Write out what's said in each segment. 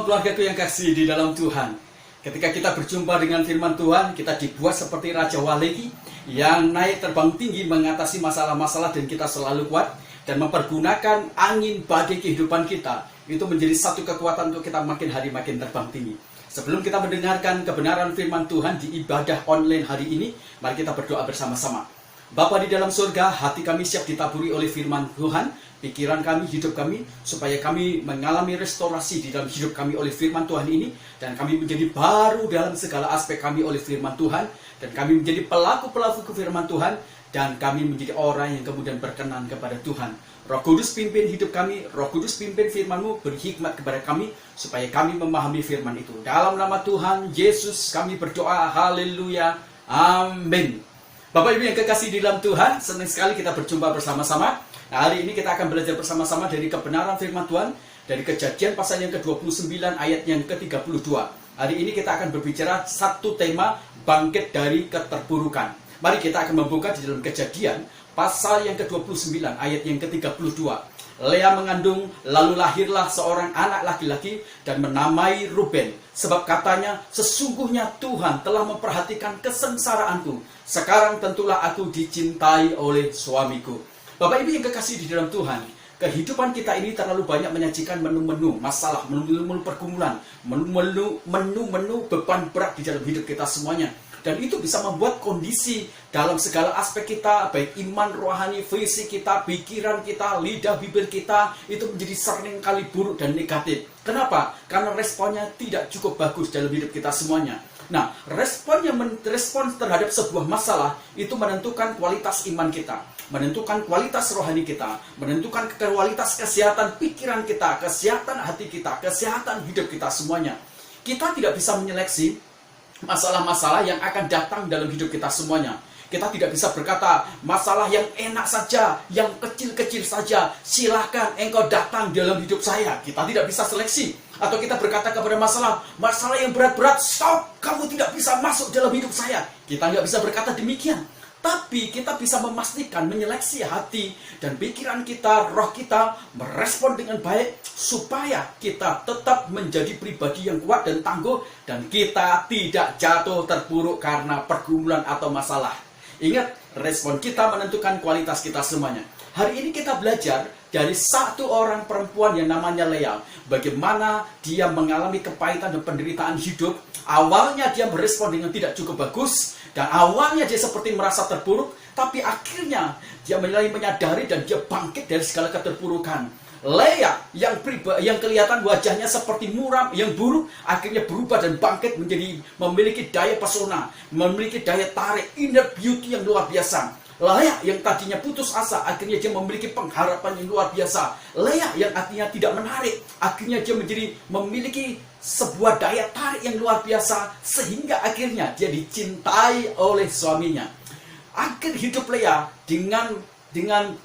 keluargaku yang kasih di dalam Tuhan. Ketika kita berjumpa dengan firman Tuhan, kita dibuat seperti Raja Waleki yang naik terbang tinggi mengatasi masalah-masalah dan kita selalu kuat dan mempergunakan angin badai kehidupan kita. Itu menjadi satu kekuatan untuk kita makin hari makin terbang tinggi. Sebelum kita mendengarkan kebenaran firman Tuhan di ibadah online hari ini, mari kita berdoa bersama-sama. Bapa di dalam surga, hati kami siap ditaburi oleh firman Tuhan, pikiran kami, hidup kami, supaya kami mengalami restorasi di dalam hidup kami oleh firman Tuhan ini, dan kami menjadi baru dalam segala aspek kami oleh firman Tuhan, dan kami menjadi pelaku-pelaku firman Tuhan, dan kami menjadi orang yang kemudian berkenan kepada Tuhan. Roh Kudus pimpin hidup kami, Roh Kudus pimpin firman-Mu, berhikmat kepada kami, supaya kami memahami firman itu. Dalam nama Tuhan Yesus kami berdoa, haleluya, amin. Bapak Ibu yang kekasih di dalam Tuhan, senang sekali kita berjumpa bersama-sama. Nah, hari ini kita akan belajar bersama-sama dari kebenaran firman Tuhan, dari Kejadian pasal yang ke-29 ayat yang ke-32. Hari ini kita akan berbicara satu tema, bangkit dari keterpurukan. Mari kita akan membuka di dalam Kejadian pasal yang ke-29 ayat yang ke-32. Lea mengandung, lalu lahirlah seorang anak laki-laki dan menamai Ruben. Sebab katanya, sesungguhnya Tuhan telah memperhatikan kesengsaraanku. Sekarang tentulah aku dicintai oleh suamiku. Bapak Ibu yang kekasih di dalam Tuhan, kehidupan kita ini terlalu banyak menyajikan menu-menu masalah, menu-menu pergumulan, menu-menu beban berat di dalam hidup kita semuanya. Dan itu bisa membuat kondisi dalam segala aspek kita, baik iman, rohani, fisik kita, pikiran kita, lidah, bibir kita, itu menjadi sering kali buruk dan negatif. Kenapa? Karena responnya tidak cukup bagus dalam hidup kita semuanya. Nah, respon terhadap sebuah masalah itu menentukan kualitas iman kita, menentukan kualitas rohani kita, menentukan kualitas kesehatan pikiran kita, kesehatan hati kita, kesehatan hidup kita semuanya. Kita tidak bisa menyeleksi masalah-masalah yang akan datang dalam hidup kita semuanya. Kita tidak bisa berkata, masalah yang enak saja, yang kecil-kecil saja, silahkan engkau datang dalam hidup saya. Kita tidak bisa seleksi. Atau kita berkata kepada masalah yang berat-berat, stop, kamu tidak bisa masuk dalam hidup saya. Kita tidak bisa berkata demikian. Tapi kita bisa memastikan, menyeleksi hati dan pikiran kita, roh kita, merespon dengan baik, supaya kita tetap menjadi pribadi yang kuat dan tangguh, dan kita tidak jatuh terpuruk karena pergumulan atau masalah. Ingat, respon kita menentukan kualitas kita semuanya. Hari ini kita belajar dari satu orang perempuan yang namanya Lea. Bagaimana dia mengalami kepahitan dan penderitaan hidup. Awalnya dia merespon dengan tidak cukup bagus. Dan awalnya dia seperti merasa terpuruk. Tapi akhirnya dia mulai menyadari dan dia bangkit dari segala keterpurukan. Lea yang kelihatan wajahnya seperti muram, yang buruk, akhirnya berubah dan bangkit menjadi memiliki daya pesona, memiliki daya tarik, inner beauty yang luar biasa. Lea yang tadinya putus asa, akhirnya dia memiliki pengharapan yang luar biasa. Lea yang artinya tidak menarik, akhirnya dia memiliki sebuah daya tarik yang luar biasa, sehingga akhirnya dia dicintai oleh suaminya. Akhir hidup Lea dengan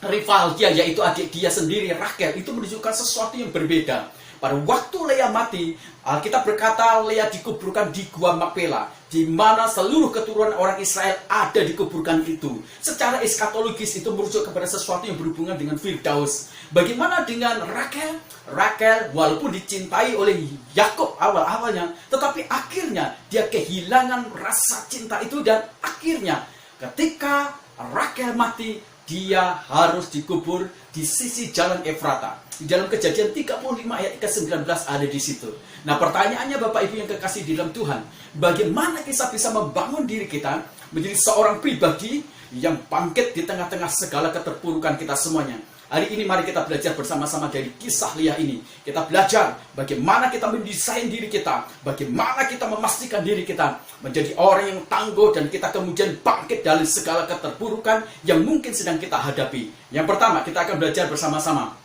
rival dia, yaitu adik dia sendiri, Rachel, itu menunjukkan sesuatu yang berbeda. Pada waktu Lea mati, Alkitab berkata Lea dikuburkan di Gua Makpela, di mana seluruh keturunan orang Israel ada dikuburkan itu. Secara eskatologis itu merujuk kepada sesuatu yang berhubungan dengan Firdaus. Bagaimana dengan Rachel? Rachel walaupun dicintai oleh Yakub awal-awalnya, tetapi akhirnya dia kehilangan rasa cinta itu, dan akhirnya ketika Rachel mati, dia harus dikubur di sisi jalan Efrata. Di dalam Kejadian 35 ayat ke-19 ada di situ. Nah, pertanyaannya Bapak Ibu yang kekasih di dalam Tuhan, bagaimana kita bisa membangun diri kita menjadi seorang pribadi yang bangkit di tengah-tengah segala keterpurukan kita semuanya? Hari ini mari kita belajar bersama-sama dari kisah Lea ini. Kita belajar bagaimana kita mendesain diri kita, bagaimana kita memastikan diri kita menjadi orang yang tangguh, dan kita kemudian bangkit dari segala keterpurukan yang mungkin sedang kita hadapi. Yang pertama, kita akan belajar bersama-sama.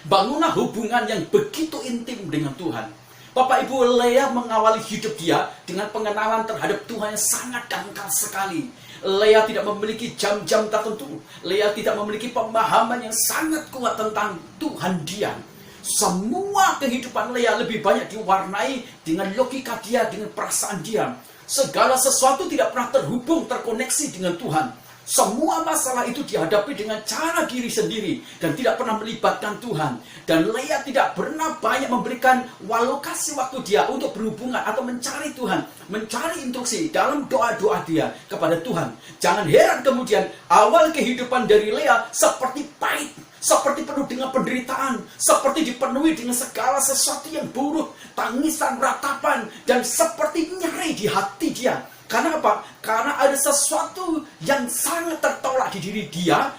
Bangunlah hubungan yang begitu intim dengan Tuhan. Bapak Ibu, Lea mengawali hidup dia dengan pengenalan terhadap Tuhan yang sangat dangkal sekali. Lea tidak memiliki jam-jam tertentu. Lea tidak memiliki pemahaman yang sangat kuat tentang Tuhan dia. Semua kehidupan Lea lebih banyak diwarnai dengan logika dia, dengan perasaan dia. Segala sesuatu tidak pernah terhubung, terkoneksi dengan Tuhan. Semua masalah itu dihadapi dengan cara diri sendiri dan tidak pernah melibatkan Tuhan. Dan Lea tidak pernah banyak memberikan alokasi waktu dia untuk berhubungan atau mencari Tuhan, mencari instruksi dalam doa-doa dia kepada Tuhan. Jangan heran kemudian awal kehidupan dari Lea seperti pahit, seperti penuh dengan penderitaan, seperti dipenuhi dengan segala sesuatu yang buruk, tangisan, ratapan, dan seperti nyeri di hati dia. Karena apa? Karena ada sesuatu yang sangat tertolak di diri dia,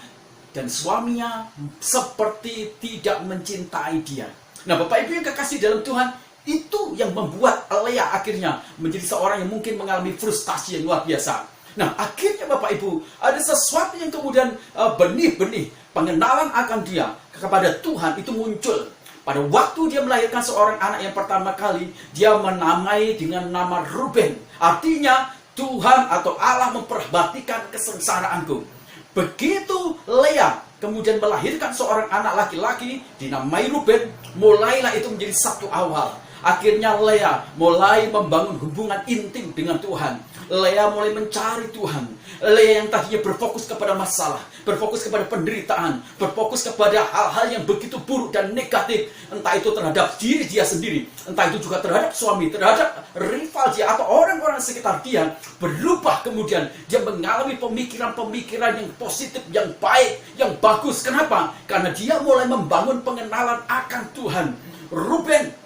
dan suaminya seperti tidak mencintai dia. Nah, Bapak Ibu yang kekasih dalam Tuhan, itu yang membuat Lea akhirnya menjadi seorang yang mungkin mengalami frustasi yang luar biasa. Nah, akhirnya Bapak Ibu, ada sesuatu yang kemudian benih-benih pengenalan akan dia kepada Tuhan itu muncul. Pada waktu dia melahirkan seorang anak yang pertama kali, dia menamai dengan nama Ruben. Artinya, Tuhan atau Allah memperhatikan kesengsaraanku. Begitu Lea kemudian melahirkan seorang anak laki-laki dinamai Ruben, mulailah itu menjadi satu awal. Akhirnya Lea mulai membangun hubungan intim dengan Tuhan. Lea mulai mencari Tuhan. Lea yang tadinya berfokus kepada masalah, berfokus kepada penderitaan, berfokus kepada hal-hal yang begitu buruk dan negatif, entah itu terhadap diri dia sendiri, entah itu juga terhadap suami, terhadap rival dia atau orang-orang sekitar dia, berubah kemudian dia mengalami pemikiran-pemikiran yang positif, yang baik, yang bagus. Kenapa? Karena dia mulai membangun pengenalan akan Tuhan. Ruben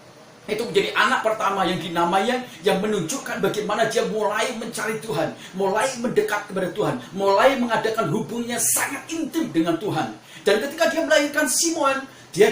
itu menjadi anak pertama yang dinamainya, yang menunjukkan bagaimana dia mulai mencari Tuhan, mulai mendekat kepada Tuhan, mulai mengadakan hubungannya sangat intim dengan Tuhan. Dan ketika dia melahirkan Simeon, dia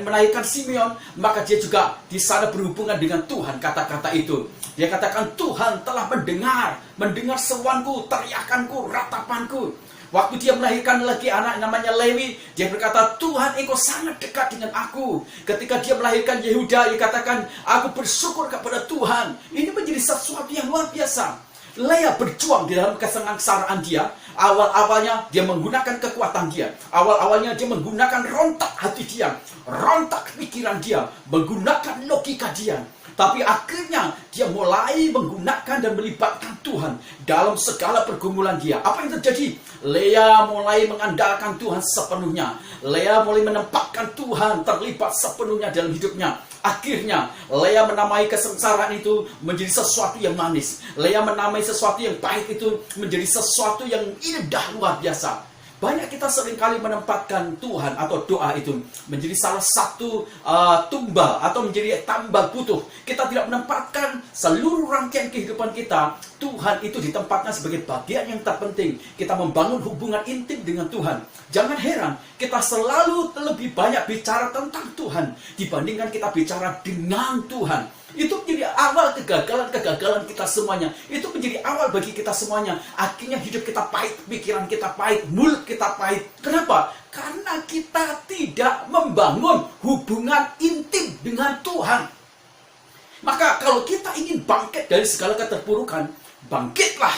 melahirkan Simeon, maka dia juga di sana berhubungan dengan Tuhan. Kata-kata itu, dia katakan, Tuhan telah mendengar seruanku, teriakanku, ratapanku. Waktu dia melahirkan lagi anak namanya Lewi, dia berkata, Tuhan engkau sangat dekat dengan aku. Ketika dia melahirkan Yehuda, dia katakan, aku bersyukur kepada Tuhan. Ini menjadi sesuatu yang luar biasa. Lea berjuang di dalam kesengsaraan dia. Awal-awalnya dia menggunakan kekuatan dia. Awal-awalnya dia menggunakan rontak hati dia, rontak pikiran dia, menggunakan logika dia. Tapi akhirnya dia mulai menggunakan dan melibatkan Tuhan dalam segala pergumulan dia. Apa yang terjadi? Lea mulai mengandalkan Tuhan sepenuhnya. Lea mulai menempatkan Tuhan terlibat sepenuhnya dalam hidupnya. Akhirnya Lea menamai kesengsaraan itu menjadi sesuatu yang manis. Lea menamai sesuatu yang pahit itu menjadi sesuatu yang indah luar biasa. Banyak kita seringkali menempatkan Tuhan atau doa itu menjadi salah satu tumbal atau menjadi tambal butuh. Kita tidak menempatkan seluruh rangkaian kehidupan kita. Tuhan itu ditempatkan sebagai bagian yang terpenting. Kita membangun hubungan intim dengan Tuhan. Jangan heran, kita selalu lebih banyak bicara tentang Tuhan dibandingkan kita bicara dengan Tuhan. Itu menjadi awal kegagalan kita semuanya. Itu menjadi awal bagi kita semuanya. Akhirnya hidup kita pahit, pikiran kita pahit, mulut kita pahit. Kenapa? Karena kita tidak membangun hubungan intim dengan Tuhan. Maka kalau kita ingin bangkit dari segala keterpurukan, bangkitlah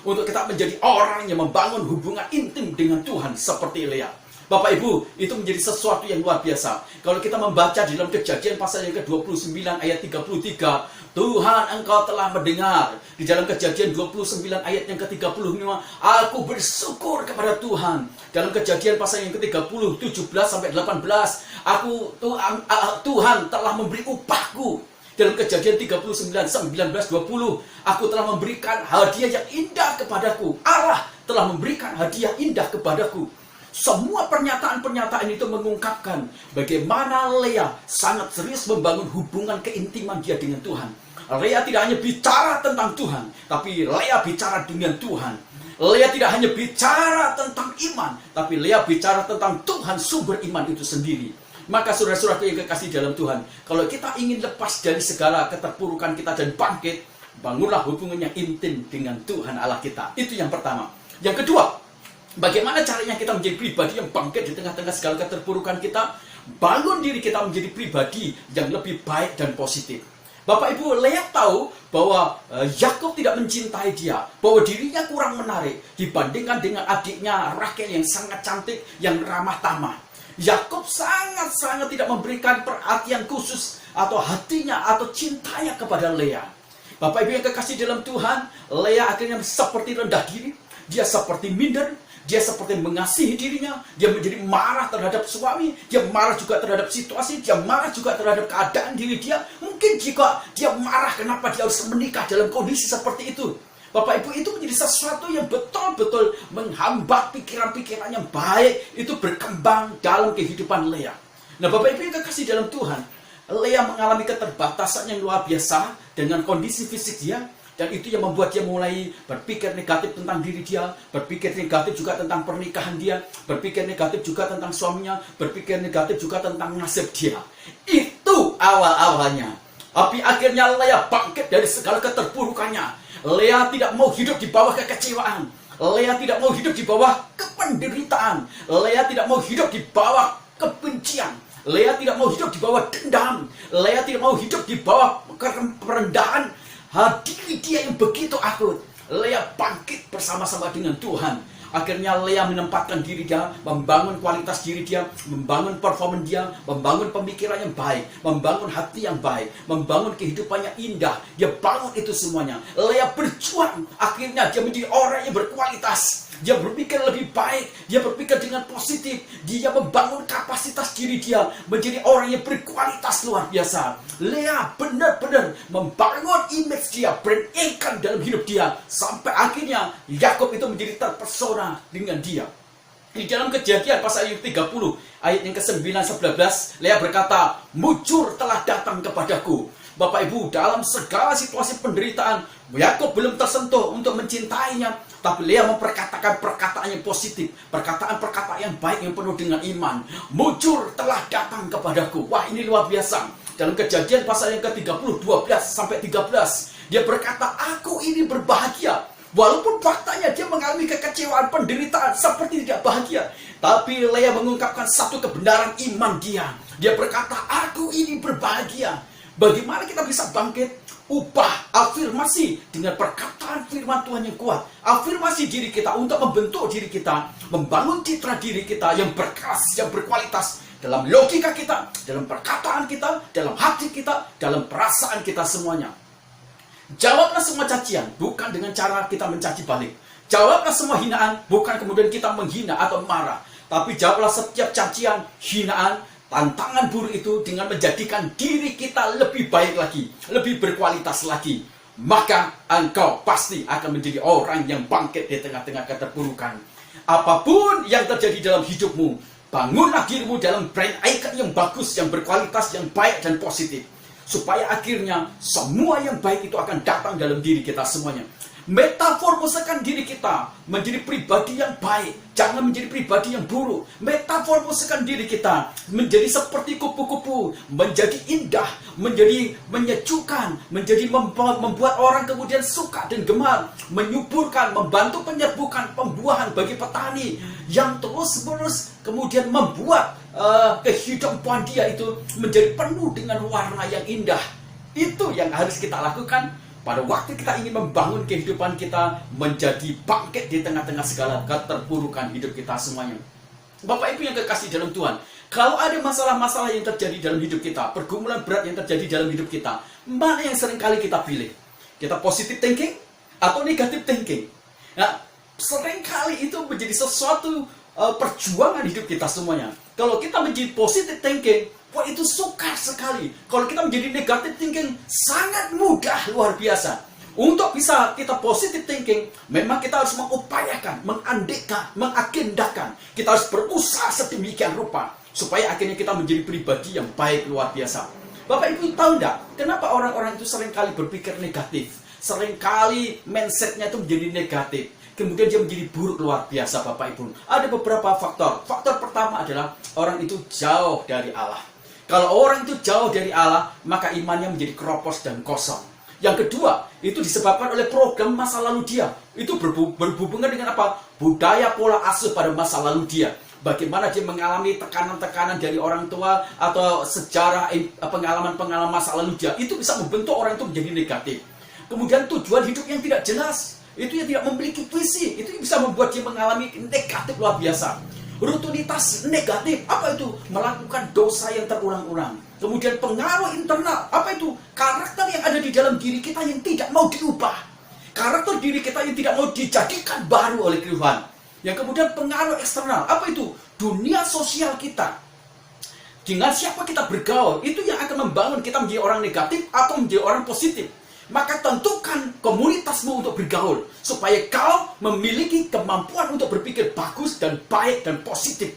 untuk kita menjadi orang yang membangun hubungan intim dengan Tuhan seperti Lea. Bapak Ibu, itu menjadi sesuatu yang luar biasa. Kalau kita membaca di dalam Kejadian pasal yang ke-29 ayat 33, Tuhan engkau telah mendengar. Di dalam Kejadian 29 ayat yang ke-35, aku bersyukur kepada Tuhan. Dalam Kejadian pasal yang ke-30, 17 sampai 18, Tuhan telah memberi upahku. Dalam Kejadian 39, 19, 20, aku telah memberikan hadiah yang indah kepadaku. Allah telah memberikan hadiah indah kepadaku. Semua pernyataan-pernyataan itu mengungkapkan bagaimana Lea sangat serius membangun hubungan keintiman dia dengan Tuhan. Lea tidak hanya bicara tentang Tuhan, tapi Lea bicara dengan Tuhan. Lea tidak hanya bicara tentang iman, tapi Lea bicara tentang Tuhan sumber iman itu sendiri. Maka saudara-saudaraku yang kekasih dalam Tuhan, kalau kita ingin lepas dari segala keterpurukan kita dan bangkit, bangunlah hubungan yang intim dengan Tuhan Allah kita. Itu yang pertama. Yang kedua, bagaimana caranya kita menjadi pribadi yang bangkit di tengah-tengah segala keterpurukan kita? Bangun diri kita menjadi pribadi yang lebih baik dan positif. Bapak Ibu, Lea tahu bahwa Yakub tidak mencintai dia, bahwa dirinya kurang menarik dibandingkan dengan adiknya Rachel yang sangat cantik, yang ramah tamah. Yakub sangat-sangat tidak memberikan perhatian khusus atau hatinya atau cintanya kepada Lea. Bapak Ibu yang kekasih dalam Tuhan, Lea akhirnya seperti rendah diri. dia seperti minder, dia seperti mengasihi dirinya, dia menjadi marah terhadap suami, dia marah juga terhadap situasi, dia marah juga terhadap keadaan diri dia. Mungkin juga dia marah kenapa dia harus menikah dalam kondisi seperti itu. Bapak Ibu, itu menjadi sesuatu yang betul-betul menghambat pikiran-pikiran yang baik itu berkembang dalam kehidupan Lea. Nah, Bapak Ibu yang kekasih dalam Tuhan, Lea mengalami keterbatasan yang luar biasa dengan kondisi fisik dia, dan itu yang membuat dia mulai berpikir negatif tentang diri dia, berpikir negatif juga tentang pernikahan dia, berpikir negatif juga tentang suaminya, berpikir negatif juga tentang nasib dia. Itu awal-awalnya. Tapi akhirnya Lea bangkit dari segala keterpurukannya. Lea tidak mau hidup di bawah kekecewaan. Lea tidak mau hidup di bawah penderitaan. Lea tidak mau hidup di bawah kebencian. Lea tidak mau hidup di bawah dendam. Lea tidak mau hidup di bawah kerendahan diri dia yang begitu akut. Lea bangkit bersama-sama dengan Tuhan. Akhirnya Lea menempatkan diri dia, membangun kualitas diri dia, membangun performa dia, membangun pemikiran yang baik, membangun hati yang baik, membangun kehidupannya indah. Dia bangun itu semuanya. Lea berjuang. Akhirnya dia menjadi orang yang berkualitas. Dia berpikir lebih baik, dia berpikir dengan positif, dia membangun kapasitas diri dia menjadi orang yang berkualitas luar biasa. Lea benar-benar membangun image dia, brand income dalam hidup dia, sampai akhirnya Yakub itu menjadi terpesona dengan dia. Di dalam Kejadian pasal 30 ayat yang ke-9 11, Lea berkata, "Mujur telah datang kepadaku." Bapak Ibu, dalam segala situasi penderitaan, Yakub belum tersentuh untuk mencintainya, tapi Lea memperkatakan perkataan yang positif, perkataan-perkataan yang baik yang penuh dengan iman. "Mujur telah datang kepadaku." Wah, ini luar biasa. Dalam Kejadian pasal yang ke-30 12 sampai 13, dia berkata, "Aku ini berbahagia." Walaupun faktanya dia mengalami kekecewaan, penderitaan, seperti tidak bahagia, tapi Lea mengungkapkan satu kebenaran iman dia. Dia berkata, "Aku ini berbahagia." Bagaimana kita bisa bangkit? Ubah afirmasi dengan perkataan firman Tuhan yang kuat. Afirmasi diri kita untuk membentuk diri kita, membangun citra diri kita yang berkelas, yang berkualitas dalam logika kita, dalam perkataan kita, dalam hati kita, dalam perasaan kita semuanya. Jawablah semua cacian, bukan dengan cara kita mencaci balik. Jawablah semua hinaan, bukan kemudian kita menghina atau marah. Tapi jawablah setiap cacian, hinaan, tantangan buruk itu dengan menjadikan diri kita lebih baik lagi, lebih berkualitas lagi. Maka engkau pasti akan menjadi orang yang bangkit di tengah-tengah keterpurukan. Apapun yang terjadi dalam hidupmu, bangunlah dirimu dalam brand icon yang bagus, yang berkualitas, yang baik dan positif. Supaya akhirnya semua yang baik itu akan datang dalam diri kita semuanya. Metamorfosekan diri kita menjadi pribadi yang baik, jangan menjadi pribadi yang buruk. Metamorfosekan diri kita menjadi seperti kupu-kupu, menjadi indah, menjadi menyejukkan, menjadi membuat orang kemudian suka dan gemar, menyuburkan, membantu penyerbukan pembuahan bagi petani yang terus-menerus kemudian membuat kehidupan dia itu menjadi penuh dengan warna yang indah. Itu yang harus kita lakukan pada waktu kita ingin membangun kehidupan kita menjadi bangkit di tengah-tengah segala keterpurukan hidup kita semuanya. Bapak Ibu yang kekasih dalam Tuhan, kalau ada masalah-masalah yang terjadi dalam hidup kita, pergumulan berat yang terjadi dalam hidup kita, mana yang seringkali kita pilih? Kita positive thinking atau negative thinking? Nah, seringkali itu menjadi sesuatu perjuangan hidup kita semuanya. Kalau kita menjadi positive thinking, wah itu sukar sekali. Kalau kita menjadi negative thinking, sangat mudah, luar biasa. Untuk bisa kita positive thinking, memang kita harus mengupayakan, mengandekan, mengagendakan. Kita harus berusaha sedemikian rupa, supaya akhirnya kita menjadi pribadi yang baik, luar biasa. Bapak Ibu tahu enggak, kenapa orang-orang itu seringkali berpikir negatif? Seringkali mindsetnya itu menjadi negatif. Kemudian dia menjadi buruk luar biasa, Bapak Ibu. Ada beberapa faktor. Faktor pertama adalah orang itu jauh dari Allah. Kalau orang itu jauh dari Allah, maka imannya menjadi keropos dan kosong. Yang kedua, itu disebabkan oleh program masa lalu dia. Itu berhubungan dengan apa? Budaya pola asuh pada masa lalu dia. Bagaimana dia mengalami tekanan-tekanan dari orang tua atau sejarah pengalaman-pengalaman masa lalu dia. Itu bisa membentuk orang itu menjadi negatif. Kemudian tujuan hidup yang tidak jelas. Itu yang tidak memiliki visi. Itu bisa membuat dia mengalami negatif luar biasa. Rutinitas negatif, apa itu? Melakukan dosa yang terulang-ulang. Kemudian pengaruh internal, apa itu? Karakter yang ada di dalam diri kita yang tidak mau diubah. karakter diri kita yang tidak mau dijadikan baru oleh Tuhan. Yang kemudian pengaruh eksternal, apa itu? Dunia sosial kita. Dengan siapa kita bergaul, itu yang akan membangun kita menjadi orang negatif atau menjadi orang positif. Maka tentukan komunitasmu untuk bergaul, supaya kau memiliki kemampuan untuk berpikir bagus dan baik dan positif.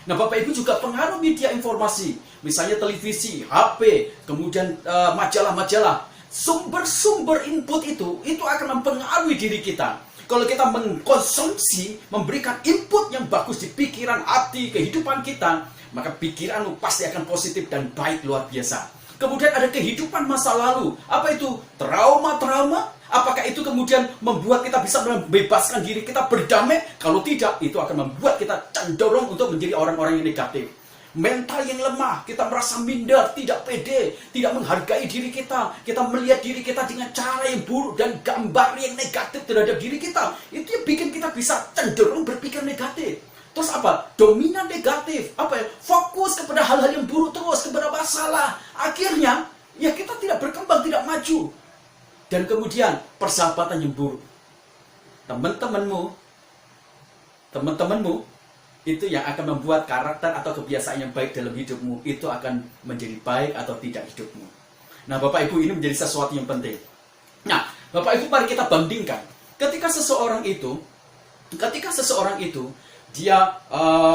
Nah, Bapak Ibu juga pengaruh media informasi, misalnya televisi, HP, kemudian majalah-majalah. Sumber-sumber input itu akan mempengaruhi diri kita. Kalau kita mengkonsumsi, memberikan input yang bagus di pikiran, hati, kehidupan kita, maka pikiranmu pasti akan positif dan baik luar biasa. Kemudian ada kehidupan masa lalu. Apa itu? Trauma-trauma. Apakah itu kemudian membuat kita bisa membebaskan diri kita berdamai? Kalau tidak, itu akan membuat kita cenderung untuk menjadi orang-orang yang negatif. Mental yang lemah, kita merasa minder, tidak pede, tidak menghargai diri kita. Kita melihat diri kita dengan cara yang buruk dan gambar yang negatif terhadap diri kita. Itu yang bikin kita bisa cenderung berpikir negatif. Terus apa? Dominan negatif. Apa ya? Fokus kepada hal-hal yang buruk terus, kepada masalah. Akhirnya, ya kita tidak berkembang, tidak maju. Dan kemudian, persahabatan yang buruk. Teman-temanmu, itu yang akan membuat karakter atau kebiasaan yang baik dalam hidupmu, itu akan menjadi baik atau tidak hidupmu. Nah, Bapak Ibu, ini menjadi sesuatu yang penting. Nah, Bapak Ibu, mari kita bandingkan. Ketika seseorang itu, dia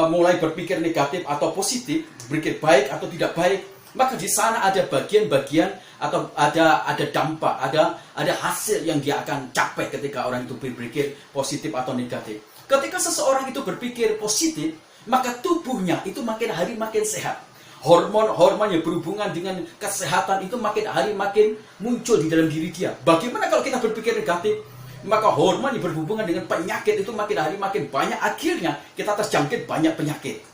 mulai berpikir negatif atau positif, berpikir baik atau tidak baik, maka di sana ada bagian-bagian atau ada dampak, ada hasil yang dia akan capai ketika orang itu berpikir positif atau negatif. Ketika seseorang itu berpikir positif, maka tubuhnya itu makin hari makin sehat. Hormon-hormon yang berhubungan dengan kesehatan itu makin hari makin muncul di dalam diri dia. Bagaimana kalau kita berpikir negatif? Maka hormon yang berhubungan dengan penyakit itu makin hari makin banyak. Akhirnya kita terjangkit banyak penyakit.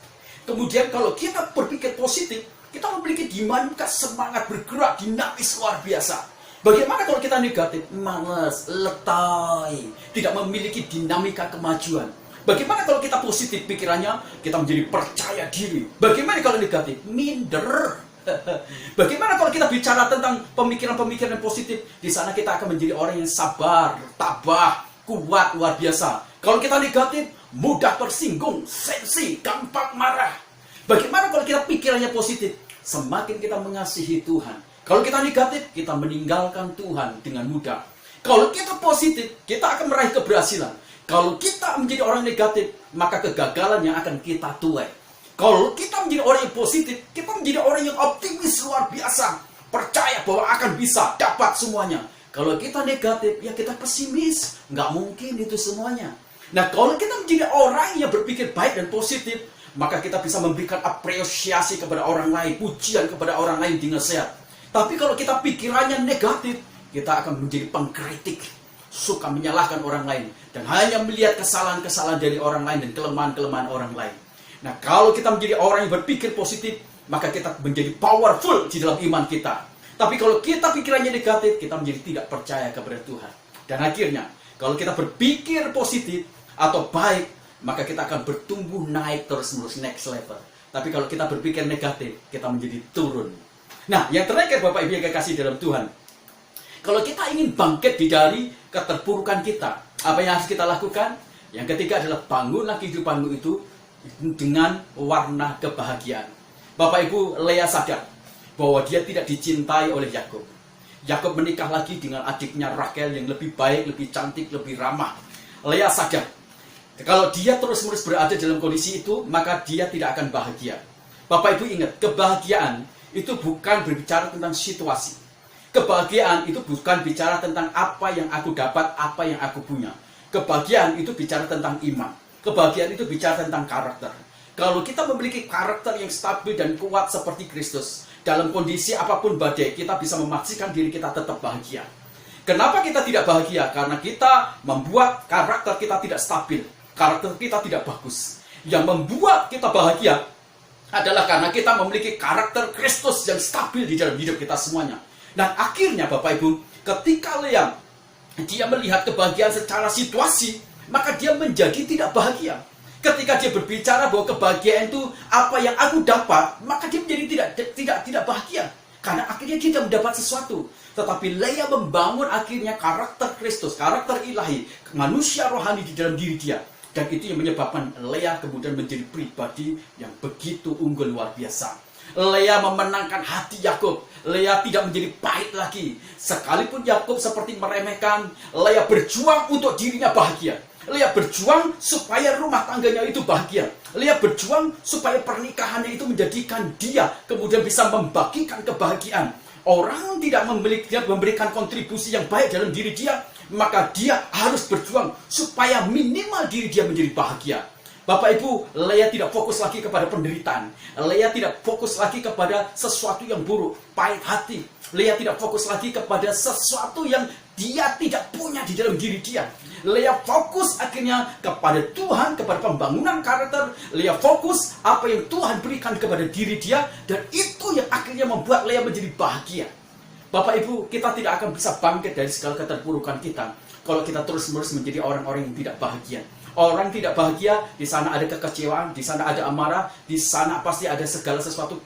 Kemudian kalau kita berpikir positif, kita memiliki dinamika semangat bergerak, dinamis luar biasa. Bagaimana kalau kita negatif? Malas, letay, tidak memiliki dinamika kemajuan. Bagaimana kalau kita positif pikirannya? Kita menjadi percaya diri. Bagaimana kalau negatif? Minder. Bagaimana kalau kita bicara tentang pemikiran-pemikiran positif? Di sana kita akan menjadi orang yang sabar, tabah, kuat, luar biasa. Kalau kita negatif, mudah tersinggung, sensi, gampang marah. Bagaimana kalau kita pikirannya positif? Semakin kita mengasihi Tuhan. Kalau kita negatif, kita meninggalkan Tuhan dengan mudah. Kalau kita positif, kita akan meraih keberhasilan. Kalau kita menjadi orang negatif, maka kegagalan yang akan kita tuai. Kalau kita menjadi orang yang positif, kita menjadi orang yang optimis luar biasa. Percaya bahwa akan bisa dapat semuanya. Kalau kita negatif, ya kita pesimis. Nggak mungkin itu semuanya. Nah, kalau kita menjadi orang yang berpikir baik dan positif, maka kita bisa memberikan apresiasi kepada orang lain, pujian kepada orang lain dengan sehat. Tapi kalau kita pikirannya negatif, kita akan menjadi pengkritik, suka menyalahkan orang lain, dan hanya melihat kesalahan-kesalahan dari orang lain dan kelemahan-kelemahan orang lain. Nah, kalau kita menjadi orang yang berpikir positif, maka kita menjadi powerful di dalam iman kita. Tapi kalau kita pikirannya negatif, kita menjadi tidak percaya kepada Tuhan. Dan akhirnya, kalau kita berpikir positif atau baik, maka kita akan bertumbuh naik terus-menerus, next level. Tapi kalau kita berpikir negatif, kita menjadi turun. Nah, yang terakhir Bapak Ibu yang kekasih dalam Tuhan, kalau kita ingin bangkit dari keterpurukan kita, apa yang harus kita lakukan? Yang ketiga adalah bangunlah kehidupanmu itu dengan warna kebahagiaan. Bapak Ibu, Lea sadar bahwa dia tidak dicintai oleh Yakub. Yakub menikah lagi dengan adiknya Rachel yang lebih baik, lebih cantik, lebih ramah. Lea sadar kalau dia terus-menerus berada dalam kondisi itu, maka dia tidak akan bahagia. Bapak Ibu ingat, kebahagiaan itu bukan berbicara tentang situasi. Kebahagiaan itu bukan bicara tentang apa yang aku dapat, apa yang aku punya. Kebahagiaan itu bicara tentang iman. Kebahagiaan itu bicara tentang karakter. Kalau kita memiliki karakter yang stabil dan kuat seperti Kristus, dalam kondisi apapun badai, kita bisa memastikan diri kita tetap bahagia. Kenapa kita tidak bahagia? Karena kita membuat karakter kita tidak stabil. Karakter kita tidak bagus. Yang membuat kita bahagia adalah karena kita memiliki karakter Kristus yang stabil di dalam hidup kita semuanya. Dan akhirnya Bapak Ibu, ketika Lea dia melihat kebahagiaan secara situasi, maka dia menjadi tidak bahagia. Ketika dia berbicara bahwa kebahagiaan itu apa yang aku dapat, maka dia menjadi tidak bahagia. karena akhirnya dia tidak mendapat sesuatu. Tetapi Lea membangun akhirnya karakter Kristus, karakter ilahi, manusia rohani di dalam diri dia. Dan itu yang menyebabkan Lea kemudian menjadi pribadi yang begitu unggul luar biasa. Lea memenangkan hati Yakub. Lea tidak menjadi pahit lagi. Sekalipun Yakub seperti meremehkan, Lea berjuang untuk dirinya bahagia. Lea berjuang supaya rumah tangganya itu bahagia. Lea berjuang supaya pernikahannya itu menjadikan dia kemudian bisa membagikan kebahagiaan. Orang tidak memberikan kontribusi yang baik dalam diri dia, maka dia harus berjuang supaya minimal diri dia menjadi bahagia. Bapak Ibu, Lea tidak fokus lagi kepada penderitaan. Lea tidak fokus lagi kepada sesuatu yang buruk, pahit hati. Lea tidak fokus lagi kepada sesuatu yang dia tidak punya di dalam diri dia. Lea fokus akhirnya kepada Tuhan, kepada pembangunan karakter. Lea fokus apa yang Tuhan berikan kepada diri dia, dan itu yang akhirnya membuat Lea menjadi bahagia. Bapak Ibu, kita tidak akan bisa bangkit dari segala keterpurukan kita kalau kita terus-menerus menjadi orang-orang yang tidak bahagia. Orang tidak bahagia, di sana ada kekecewaan, di sana ada amarah, di sana pasti ada segala sesuatu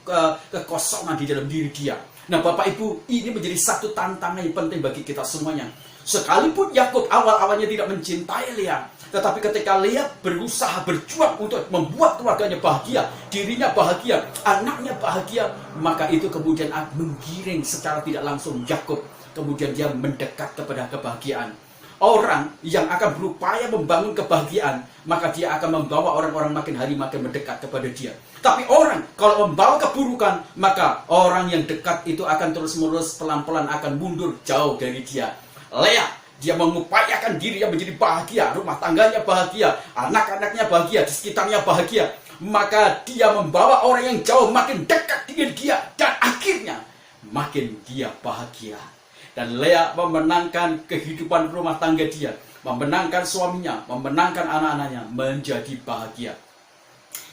kekosongan di dalam diri dia. Nah Bapak Ibu, ini menjadi satu tantangan yang penting bagi kita semuanya. Sekalipun Yakub awal-awalnya tidak mencintai Lea, tetapi ketika Lea berusaha berjuang untuk membuat keluarganya bahagia, dirinya bahagia, anaknya bahagia, maka itu kemudian menggiring secara tidak langsung Yakub. Kemudian dia mendekat kepada kebahagiaan. Orang yang akan berupaya membangun kebahagiaan, maka dia akan membawa orang-orang makin hari makin mendekat kepada dia. Tapi orang kalau membawa keburukan, maka orang yang dekat itu akan terus-menerus pelan-pelan akan mundur jauh dari dia. Lea, dia mengupayakan dirinya menjadi bahagia, rumah tangganya bahagia, anak-anaknya bahagia, di sekitarnya bahagia. Maka dia membawa orang yang jauh makin dekat dengan dia, dan akhirnya makin dia bahagia. Dan Lea memenangkan kehidupan rumah tangga dia, memenangkan suaminya, memenangkan anak-anaknya, menjadi bahagia.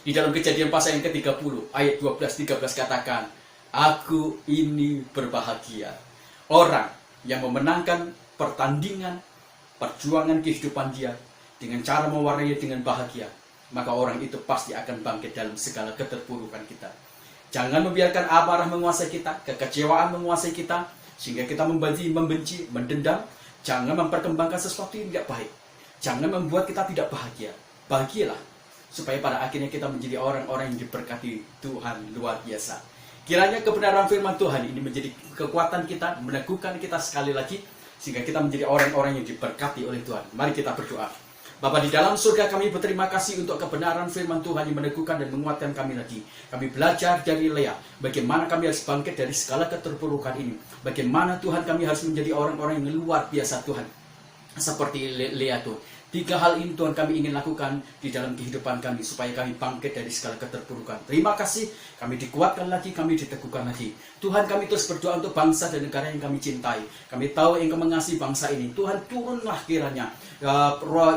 Di dalam Kejadian pasal yang ke-30, ayat 12-13 katakan, aku ini berbahagia. Orang yang memenangkan pertandingan, perjuangan kehidupan dia, dengan cara mewarnai dengan bahagia, maka orang itu pasti akan bangkit dalam segala keterpurukan kita. Jangan membiarkan amarah menguasai kita, kekecewaan menguasai kita, sehingga kita membenci, mendendam. Jangan memperkembangkan sesuatu yang tidak baik. Jangan membuat kita tidak bahagia. Bahagialah, supaya pada akhirnya kita menjadi orang-orang yang diberkati Tuhan luar biasa. Kiranya kebenaran firman Tuhan ini menjadi kekuatan kita, meneguhkan kita sekali lagi, sehingga kita menjadi orang-orang yang diberkati oleh Tuhan. Mari kita berdoa. Bapa di dalam surga, kami berterima kasih untuk kebenaran firman Tuhan yang meneguhkan dan menguatkan kami lagi. Kami belajar dari Lea, bagaimana kami harus bangkit dari segala keterpurukan ini. Bagaimana Tuhan kami harus menjadi orang-orang yang luar biasa Tuhan. Seperti Lea Tuhan. 3 hal ini Tuhan kami ingin lakukan di dalam kehidupan kami, supaya kami bangkit dari segala keterpurukan. Terima kasih, kami dikuatkan lagi, kami diteguhkan lagi. Tuhan, kami terus berdoa untuk bangsa dan negara yang kami cintai. Kami tahu Engkau mengasihi bangsa ini. Tuhan, turunlah kiranya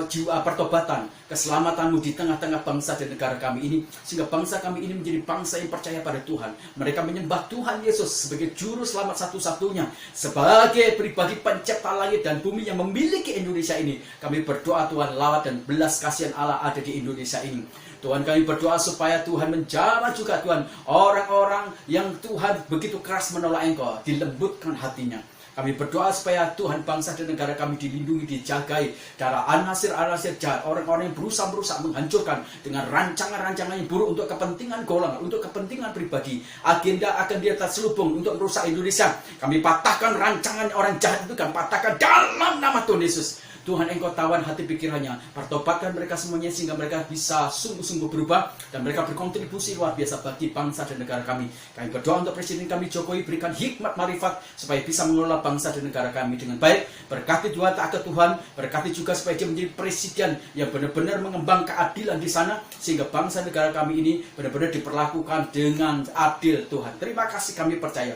jiwa pertobatan, keselamatan-Mu di tengah-tengah bangsa dan negara kami ini, sehingga bangsa kami ini menjadi bangsa yang percaya pada Tuhan. Mereka menyembah Tuhan Yesus sebagai juru selamat satu-satunya, sebagai pribadi pencipta langit dan bumi yang memiliki Indonesia ini. Kami berdoa Tuhan, lawat dan belas kasihan Allah ada di Indonesia ini. Tuhan, kami berdoa supaya Tuhan menjamah juga Tuhan orang-orang yang Tuhan begitu keras menolak Engkau, dilembutkan hatinya. Kami berdoa supaya Tuhan, bangsa dan negara kami dilindungi, dijagai dari anasir-anasir jahat, orang-orang yang berusaha menghancurkan dengan rancangan-rancangan yang buruk untuk kepentingan golongan, untuk kepentingan pribadi. Agenda akan dia terselubung untuk merusak Indonesia. Kami patahkan rancangan orang jahat itu, kami patahkan dalam nama Tuhan Yesus. Tuhan, Engkau tawan hati pikirannya, pertobatkan mereka semuanya sehingga mereka bisa sungguh-sungguh berubah dan mereka berkontribusi luar biasa bagi bangsa dan negara kami. Kami berdoa untuk Presiden kami Jokowi, berikan hikmat marifat supaya bisa mengelola bangsa dan negara kami dengan baik. Berkati Tuhan, taat ke Tuhan, berkati juga supaya dia menjadi presiden yang benar-benar mengembang keadilan di sana, sehingga bangsa negara kami ini benar-benar diperlakukan dengan adil. Tuhan, terima kasih, kami percaya.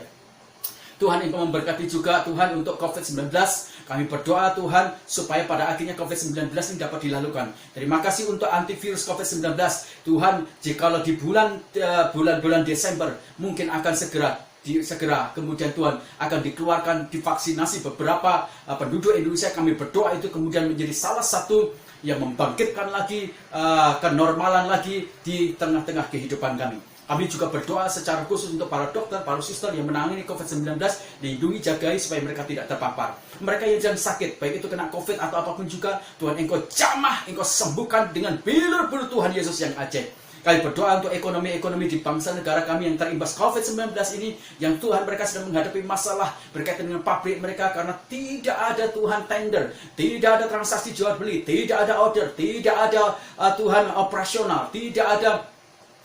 Tuhan, Engkau memberkati juga Tuhan untuk COVID-19. Kami berdoa Tuhan supaya pada akhirnya COVID-19 ini dapat dilalukan. Terima kasih untuk antivirus COVID-19. Tuhan, jikalau di bulan Desember mungkin akan segera kemudian Tuhan akan dikeluarkan divaksinasi beberapa penduduk Indonesia. Kami berdoa itu kemudian menjadi salah satu yang membangkitkan lagi kenormalan lagi di tengah-tengah kehidupan kami. Kami juga berdoa secara khusus untuk para dokter, para suster yang menangani COVID-19, dilindungi, jagai supaya mereka tidak terpapar. Mereka yang sedang sakit, baik itu kena COVID atau apapun juga, Tuhan Engkau jamah, Engkau sembuhkan dengan bilur-bilur Tuhan Yesus yang ajaib. Kami berdoa untuk ekonomi-ekonomi di bangsa negara kami yang terimbas COVID-19 ini, yang Tuhan mereka sedang menghadapi masalah berkaitan dengan pabrik mereka karena tidak ada Tuhan tender, tidak ada transaksi jual beli, tidak ada order, tidak ada Tuhan operasional, tidak ada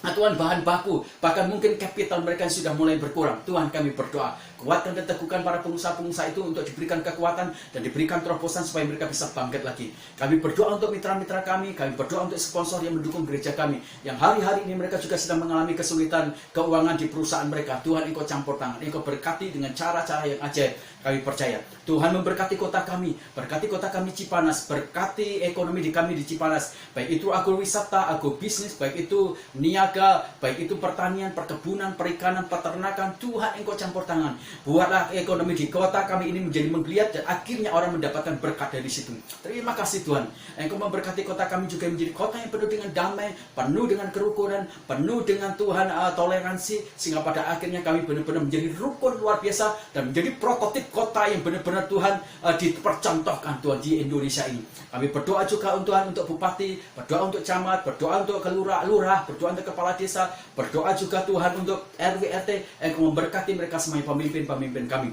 Tuhan bahan baku, bahkan mungkin kapital mereka yang sudah mulai berkurang. Tuhan kami berdoa, kuatkan dan teguhkan para pengusaha-pengusaha itu untuk diberikan kekuatan dan diberikan terobosan supaya mereka bisa bangkit lagi. Kami berdoa untuk mitra-mitra kami berdoa untuk sponsor yang mendukung gereja kami, yang hari-hari ini mereka juga sedang mengalami kesulitan keuangan di perusahaan mereka. Tuhan Engkau campur tangan, Engkau berkati dengan cara-cara yang ajaib. Kami percaya Tuhan memberkati kota kami, berkati kota kami Cipanas, berkati ekonomi di kami di Cipanas, baik itu agrowisata, agrobisnis, baik itu niaga, baik itu pertanian, perkebunan, perikanan, peternakan. Tuhan Engkau campur tangan, buatlah ekonomi di kota kami ini menjadi menggeliat dan akhirnya orang mendapatkan berkat dari situ. Terima kasih Tuhan, Engkau memberkati kota kami juga menjadi kota yang penuh dengan damai, penuh dengan kerukunan, penuh dengan Tuhan toleransi, sehingga pada akhirnya kami benar-benar menjadi rukun luar biasa dan menjadi prototip kota yang benar-benar Tuhan dipercontohkan Tuhan di Indonesia ini. Kami berdoa juga Tuhan untuk bupati, berdoa untuk camat, berdoa untuk lurah, berdoa untuk kepala desa, berdoa juga Tuhan untuk RW RT. Engkau memberkati mereka semuanya, pemimpin-pemimpin kami.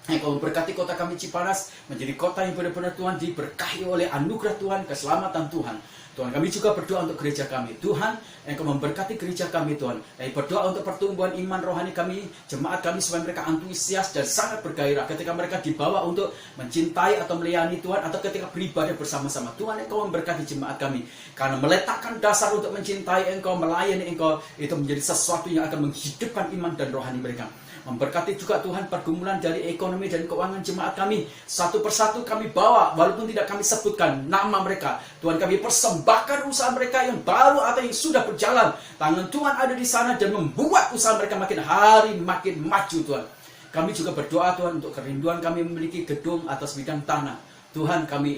Engkau memberkati kota kami Cipanas menjadi kota yang benar-benar Tuhan diberkahi oleh anugerah Tuhan, keselamatan Tuhan. Tuhan, kami juga berdoa untuk gereja kami. Tuhan, Engkau memberkati gereja kami, Tuhan. Kami berdoa untuk pertumbuhan iman rohani kami, jemaat kami, supaya mereka antusias dan sangat bergairah ketika mereka dibawa untuk mencintai atau melayani Tuhan, atau ketika beribadah bersama-sama. Tuhan, Engkau memberkati jemaat kami, karena meletakkan dasar untuk mencintai Engkau, melayani Engkau, itu menjadi sesuatu yang akan menghidupkan iman dan rohani mereka. Memberkati juga Tuhan pergumulan dari ekonomi dan keuangan jemaat kami. Satu persatu kami bawa, walaupun tidak kami sebutkan nama mereka. Tuhan, kami persembahkan usaha mereka yang baru atau yang sudah berjalan. Tangan Tuhan ada di sana dan membuat usaha mereka makin hari makin maju, Tuhan. Kami juga berdoa Tuhan untuk kerinduan kami memiliki gedung atas bidang tanah. Tuhan, kami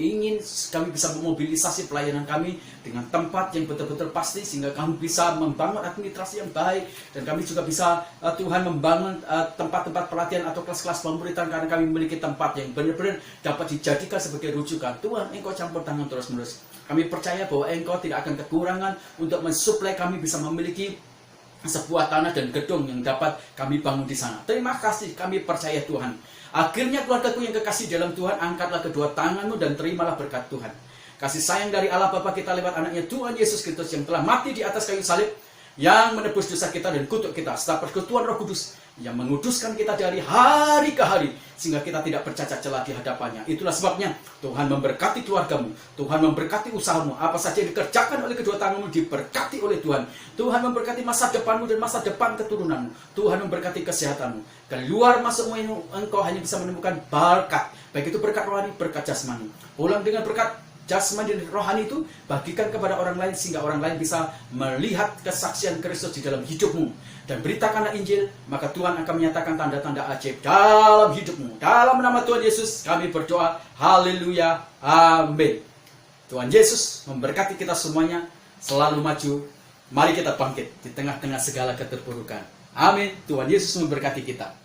bisa memobilisasi pelayanan kami dengan tempat yang betul-betul pasti, sehingga kami bisa membangun administrasi yang baik, dan kami juga bisa Tuhan membangun tempat-tempat pelatihan atau kelas-kelas pemuritan, karena kami memiliki tempat yang benar-benar dapat dijadikan sebagai rujukan. Tuhan, Engkau campur tangan terus-menerus. Kami percaya bahwa Engkau tidak akan kekurangan untuk mensuplai kami bisa memiliki sebuah tanah dan gedung yang dapat kami bangun di sana. Terima kasih, kami percaya Tuhan. Akhirnya keluargaku yang kekasih dalam Tuhan, angkatlah kedua tanganmu dan terimalah berkat Tuhan. Kasih sayang dari Allah Bapa kita lewat anaknya Tuhan Yesus Kristus yang telah mati di atas kayu salib, yang menebus dosa kita dan kutuk kita, serta persekutuan Roh Kudus yang menguduskan kita dari hari ke hari, sehingga kita tidak bercacat celah di hadapannya. Itulah sebabnya Tuhan memberkati keluargamu, Tuhan memberkati usahamu, apa saja yang dikerjakan oleh kedua tanganmu diberkati oleh Tuhan. Tuhan memberkati masa depanmu dan masa depan keturunanmu. Tuhan memberkati kesehatanmu. Keluar masukmu engkau hanya bisa menemukan berkat, baik itu berkat rohani, berkat jasmani. Pulang dengan berkat jasmani dan rohani itu, bagikan kepada orang lain, sehingga orang lain bisa melihat kesaksian Kristus di dalam hidupmu. Dan beritakanlah Injil, maka Tuhan akan menyatakan tanda-tanda ajaib dalam hidupmu. Dalam nama Tuhan Yesus kami berdoa. Haleluya. Amin. Tuhan Yesus memberkati kita semuanya, selalu maju. Mari kita bangkit di tengah-tengah segala keterpurukan. Amin. Tuhan Yesus memberkati kita.